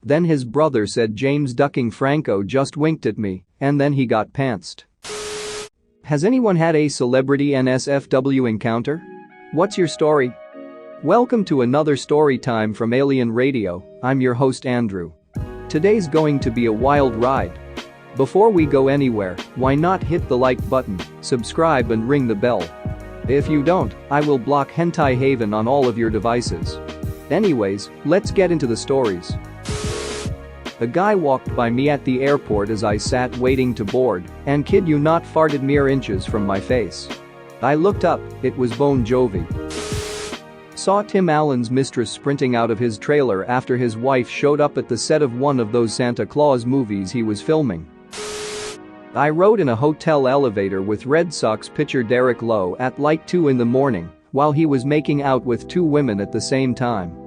Then his brother said James ducking Franco just winked at me, and then he got pantsed. Has anyone had a celebrity NSFW encounter? What's your story? Welcome to another story time from Alien Radio. I'm your host Andrew. Today's going to be a wild ride. Before we go anywhere, why not hit the like button, subscribe and ring the bell. If you don't, I will block Hentai Haven on all of your devices. Anyways, let's get into the stories. A guy walked by me at the airport as I sat waiting to board, and kid you not farted mere inches from my face. I looked up, it was Bon Jovi. Saw Tim Allen's mistress sprinting out of his trailer after his wife showed up at the set of one of those Santa Claus movies he was filming. I rode in a hotel elevator with Red Sox pitcher Derek Lowe at like 2 in the morning while he was making out with 2 women at the same time.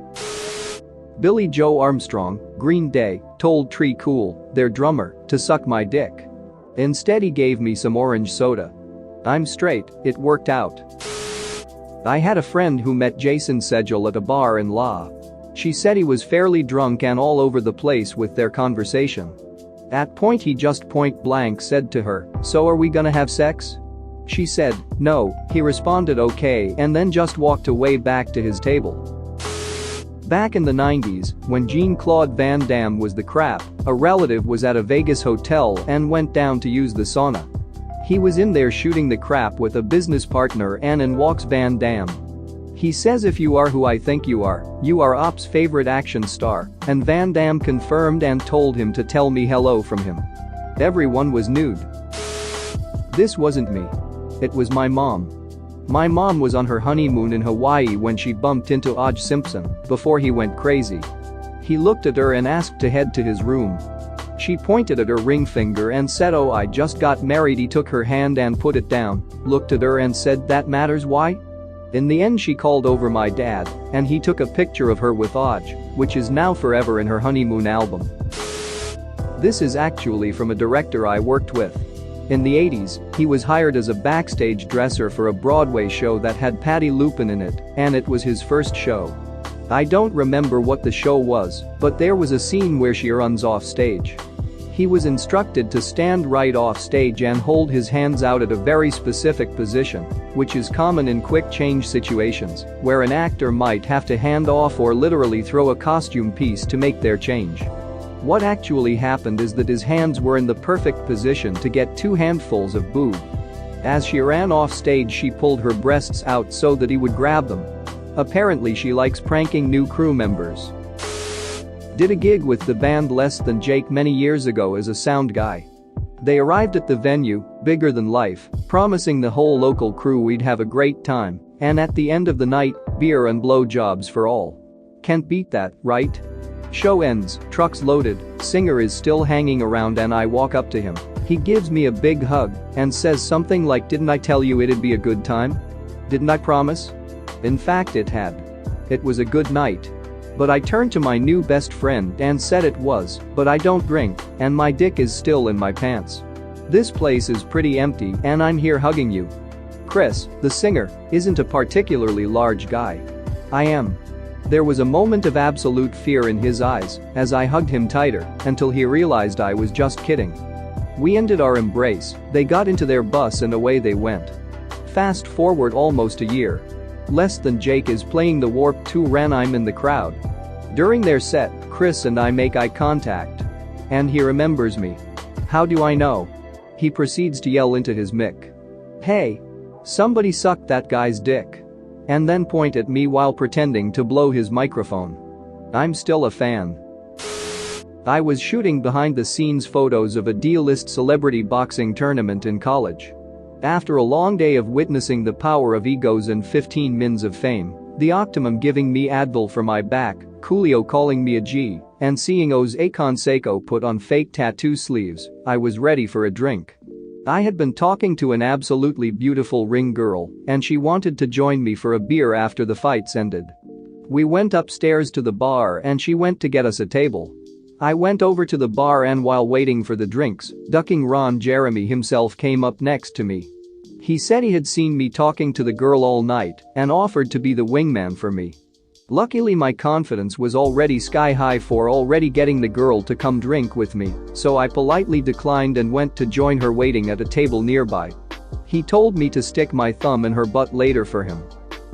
Billy Joe Armstrong, Green Day, told Tree Cool, their drummer, to suck my dick. Instead he gave me some orange soda. I'm straight, it worked out. I had a friend who met Jason Segel at a bar in La. She said he was fairly drunk and all over the place with their conversation. At point he just point blank said to her, "So are we gonna have sex?" She said, "No," he responded okay and then just walked away back to his table. Back in the 90s, when Jean-Claude Van Damme was the crap, a relative was at a Vegas hotel and went down to use the sauna. He was in there shooting the crap with a business partner and in walks Van Damme. He says, "If you are who I think you are Op's favorite action star," and Van Damme confirmed and told him to tell me hello from him. Everyone was nude. This wasn't me. It was my mom. My mom was on her honeymoon in Hawaii when she bumped into O.J. Simpson before he went crazy. He looked at her and asked to head to his room. She pointed at her ring finger and said, "Oh, I just got married." He took her hand and put it down, looked at her and said, "That matters, why?" In the end she called over my dad, and he took a picture of her with O.J., which is now forever in her honeymoon album. This is actually from a director I worked with. In the 80s, he was hired as a backstage dresser for a Broadway show that had Patti LuPone in it, and it was his first show. I don't remember what the show was, but there was a scene where she runs off stage. He was instructed to stand right off stage and hold his hands out at a very specific position, which is common in quick change situations, where an actor might have to hand off or literally throw a costume piece to make their change. What actually happened is that his hands were in the perfect position to get 2 handfuls of boob. As she ran off stage she pulled her breasts out so that he would grab them. Apparently she likes pranking new crew members. Did a gig with the band Less Than Jake many years ago as a sound guy. They arrived at the venue, bigger than life, promising the whole local crew we'd have a great time, and at the end of the night, beer and blowjobs for all. Can't beat that, right? Show ends, trucks loaded, singer is still hanging around and I walk up to him. He gives me a big hug and says something like, "Didn't I tell you it'd be a good time? Didn't I promise?" In fact it had. It was a good night. But I turned to my new best friend and said it was, but I don't drink, and my dick is still in my pants. This place is pretty empty and I'm here hugging you. Chris, the singer, isn't a particularly large guy. I am. There was a moment of absolute fear in his eyes as I hugged him tighter until he realized I was just kidding. We ended our embrace, they got into their bus and away they went. Fast forward almost a year. Less Than Jake is playing the Warped Tour and I'm in the crowd. During their set, Chris and I make eye contact. And he remembers me. How do I know? He proceeds to yell into his mic. "Hey! Somebody sucked that guy's dick." And then point at me while pretending to blow his microphone. I'm still a fan. I was shooting behind-the-scenes photos of a D-list celebrity boxing tournament in college. After a long day of witnessing the power of egos and 15 mins of fame, the Optimum giving me Advil for my back, Coolio calling me a G, and seeing Jose Canseco put on fake tattoo sleeves, I was ready for a drink. I had been talking to an absolutely beautiful ring girl, and she wanted to join me for a beer after the fights ended. We went upstairs to the bar and she went to get us a table. I went over to the bar and while waiting for the drinks, ducking Ron Jeremy himself came up next to me. He said he had seen me talking to the girl all night and offered to be the wingman for me. Luckily my confidence was already sky high for already getting the girl to come drink with me, so I politely declined and went to join her waiting at a table nearby. He told me to stick my thumb in her butt later for him.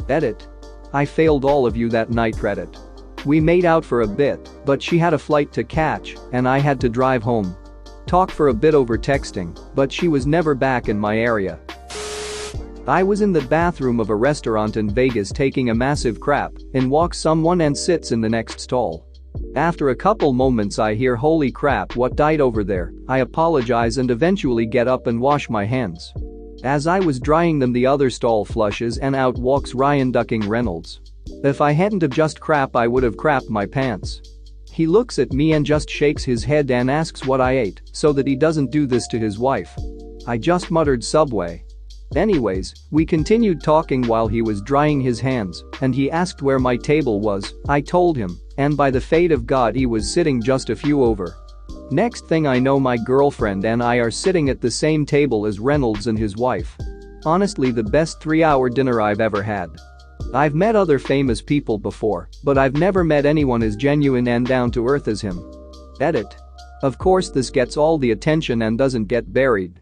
Edit. I failed all of you that night. Reddit. We made out for a bit, but she had a flight to catch and I had to drive home. Talk for a bit over texting, but she was never back in my area. I was in the bathroom of a restaurant in Vegas taking a massive crap, in walks someone and sits in the next stall. After a couple moments I hear "Holy crap, what died over there?" I apologize and eventually get up and wash my hands. As I was drying them the other stall flushes and out walks Ryan Ducking Reynolds. If I hadn't have just crap I would have crapped my pants. He looks at me and just shakes his head and asks what I ate so that he doesn't do this to his wife. I just muttered Subway. Anyways, we continued talking while he was drying his hands and he asked where my table was. I told him, and by the fate of God he was sitting just a few over. Next thing I know my girlfriend and I are sitting at the same table as Reynolds and his wife. Honestly the best 3-hour dinner I've ever had. I've met other famous people before, but I've never met anyone as genuine and down to earth as him. Edit. Of course this gets all the attention and doesn't get buried.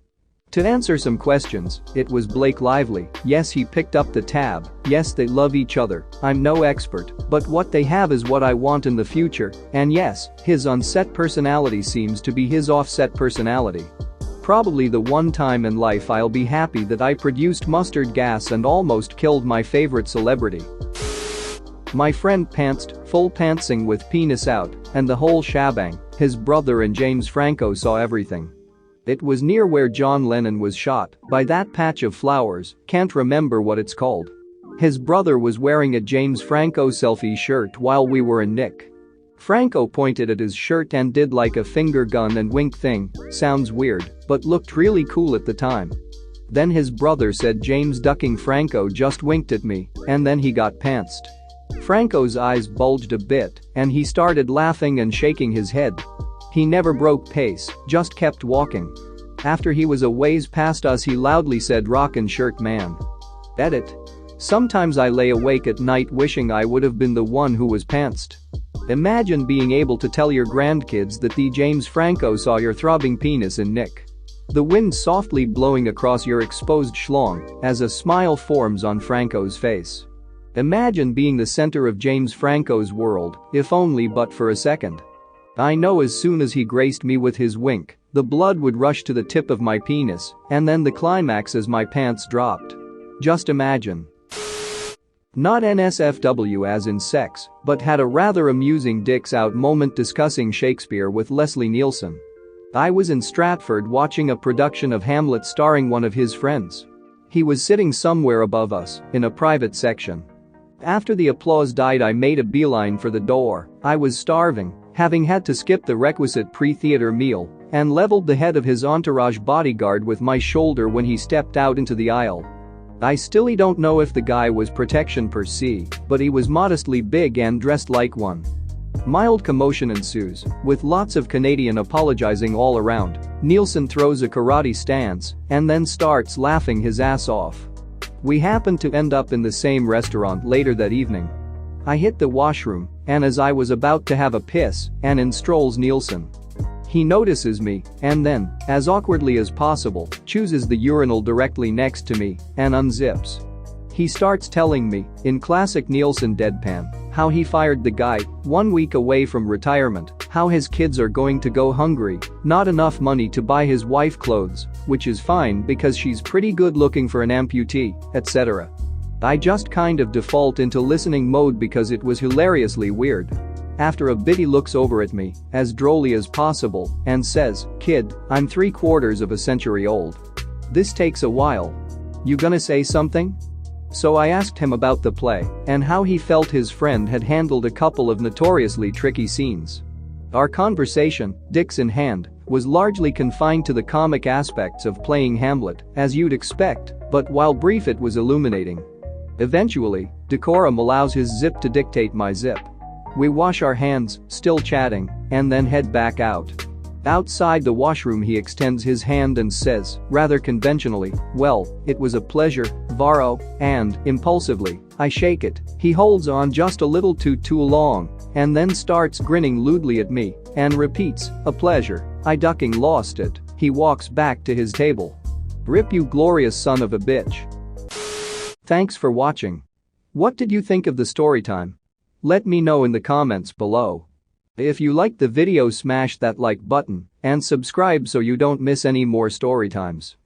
To answer some questions, it was Blake Lively. Yes, he picked up the tab. Yes, they love each other. I'm no expert, but what they have is what I want in the future. And yes, his on-set personality seems to be his off-set personality. Probably the one time in life I'll be happy that I produced mustard gas and almost killed my favorite celebrity. My friend pantsed, full pantsing with penis out, and the whole shebang. His brother and James Franco saw everything. It was near where John Lennon was shot, by that patch of flowers, can't remember what it's called. His brother was wearing a James Franco selfie shirt while we were in Nick. Franco pointed at his shirt and did like a finger gun and wink thing, sounds weird, but looked really cool at the time. Then his brother said James Ducking Franco just winked at me, and then he got pantsed. Franco's eyes bulged a bit, and he started laughing and shaking his head. He never broke pace, just kept walking. After he was a ways past us he loudly said "Rockin' shirt man." Edit. Sometimes I lay awake at night wishing I would have been the one who was pantsed. Imagine being able to tell your grandkids that the James Franco saw your throbbing penis in Nick. The wind softly blowing across your exposed schlong as a smile forms on Franco's face. Imagine being the center of James Franco's world, if only but for a second. I know as soon as he graced me with his wink, the blood would rush to the tip of my penis, and then the climax as my pants dropped. Just imagine. Not NSFW as in sex, but had a rather amusing dicks out moment discussing Shakespeare with Leslie Nielsen. I was in Stratford watching a production of Hamlet starring one of his friends. He was sitting somewhere above us, in a private section. After the applause died I made a beeline for the door. I was starving, having had to skip the requisite pre-theater meal, and leveled the head of his entourage bodyguard with my shoulder when he stepped out into the aisle. I still don't know if the guy was protection per se, but he was modestly big and dressed like one. Mild commotion ensues, with lots of Canadian apologizing all around. Nielsen throws a karate stance and then starts laughing his ass off. We happened to end up in the same restaurant later that evening. I hit the washroom, and as I was about to have a piss, in strolls Nielsen. He notices me, and then, as awkwardly as possible, chooses the urinal directly next to me and unzips. He starts telling me, in classic Nielsen deadpan, how he fired the guy 1 week away from retirement, how his kids are going to go hungry, not enough money to buy his wife clothes, which is fine because she's pretty good looking for an amputee, etc. I just kind of default into listening mode because it was hilariously weird. After a bit he looks over at me, as drolly as possible, and says, "Kid, I'm 3/4 of a century old. This takes a while. You gonna say something?" So I asked him about the play and how he felt his friend had handled a couple of notoriously tricky scenes. Our conversation, dicks in hand, was largely confined to the comic aspects of playing Hamlet, as you'd expect, but while brief it was illuminating. Eventually, decorum allows his zip to dictate my zip. We wash our hands, still chatting, and then head back out. Outside the washroom he extends his hand and says, rather conventionally, "Well, it was a pleasure, Varro," and, impulsively, I shake it, he holds on just a little too long, and then starts grinning lewdly at me and repeats, "A pleasure, I ducking lost it." He walks back to his table. Rip you glorious son of a bitch. Thanks for watching. What did you think of the story time? Let me know in the comments below. If you liked the video, smash that like button and subscribe so you don't miss any more story times.